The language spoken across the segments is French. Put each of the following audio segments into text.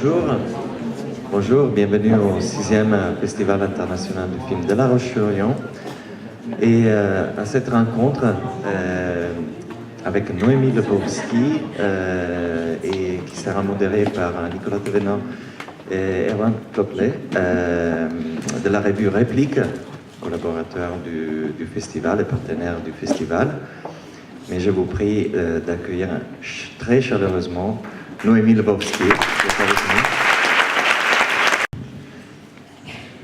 Bonjour. Bonjour, bienvenue au 6e Festival international du film de La Roche-sur-Yon. Et à cette rencontre avec Noémie Lebowski, et qui sera modérée par Nicolas Thévenot et Erwan Kloplet, de la revue Réplique, collaborateur du festival et partenaire du festival. Mais je vous prie d'accueillir très chaleureusement Noémie Lebowski, qui est avec nous.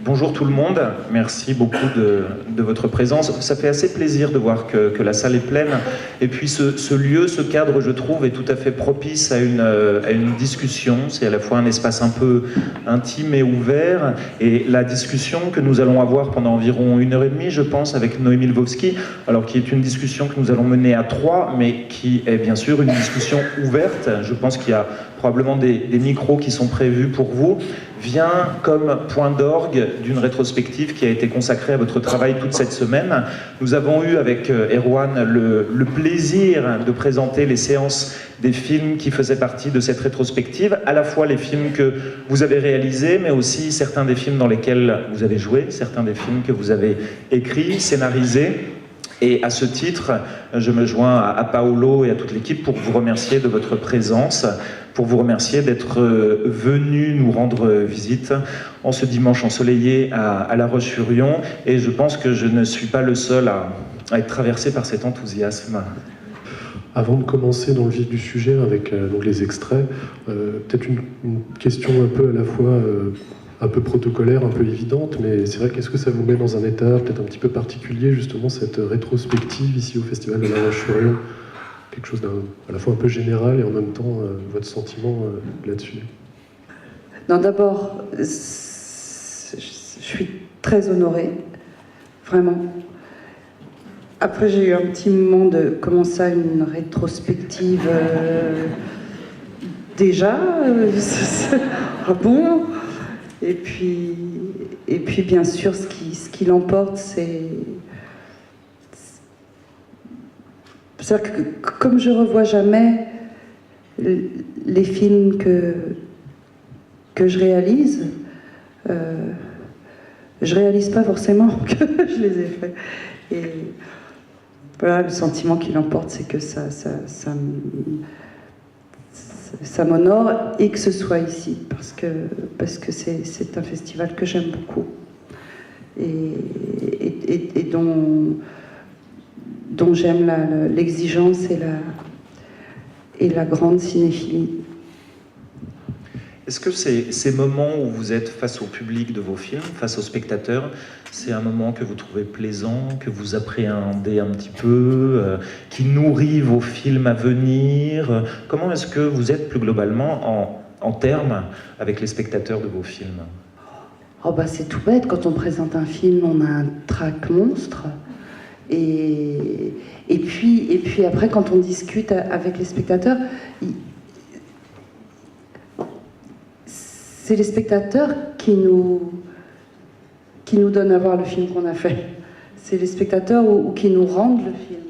Bonjour tout le monde, merci beaucoup de votre présence. Ça fait assez plaisir de voir que la salle est pleine. Et puis ce lieu, ce cadre, je trouve, est tout à fait propice à une discussion. C'est à la fois un espace un peu intime et ouvert. Et la discussion que nous allons avoir pendant environ 1h30, je pense, avec Noémie Lebowski, alors qui est une discussion que nous allons mener à 3, mais qui est bien sûr une discussion ouverte. Je pense qu'il y a probablement des micros qui sont prévus pour vous, vient comme point d'orgue d'une rétrospective qui a été consacrée à votre travail toute cette semaine. Nous avons eu avec Erwan le plaisir de présenter les séances des films qui faisaient partie de cette rétrospective, à la fois les films que vous avez réalisés, mais aussi certains des films dans lesquels vous avez joué, certains des films que vous avez écrits, scénarisés. Et à ce titre, je me joins à Paolo et à toute l'équipe pour vous remercier de votre présence, pour vous remercier d'être venu nous rendre visite en ce dimanche ensoleillé à La Roche-sur-Yon. Et je pense que je ne suis pas le seul à être traversé par cet enthousiasme. Avant de commencer dans le vif du sujet avec donc les extraits, peut-être une question un peu à la fois un peu protocolaire, un peu évidente, mais c'est vrai qu'est-ce que ça vous met dans un état peut-être un petit peu particulier, justement, cette rétrospective ici au Festival de La Roche-sur-Yon, quelque chose à la fois un peu général et en même temps votre sentiment là-dessus? Non, d'abord, je suis très honorée, vraiment. Après, j'ai eu un petit moment de comment ça, une rétrospective déjà ah bon. Et puis bien sûr, ce qui l'emporte, c'est-à-dire que comme je revois jamais les films que je réalise pas forcément que je les ai faits. Et voilà, le sentiment qui l'emporte, c'est que ça m'honore, et que ce soit ici, parce que c'est un festival que j'aime beaucoup et dont j'aime l'exigence et la grande cinéphilie. Est-ce que ces moments où vous êtes face au public de vos films, face aux spectateurs, c'est un moment que vous trouvez plaisant, que vous appréhendez un petit peu, qui nourrit vos films à venir? Comment est-ce que vous êtes plus globalement en termes avec les spectateurs de vos films? Oh bah c'est tout bête, quand on présente un film, on a un trac monstre. Et puis après, quand on discute avec les spectateurs, c'est les spectateurs qui nous donnent à voir le film qu'on a fait. C'est les spectateurs ou qui nous rendent le film.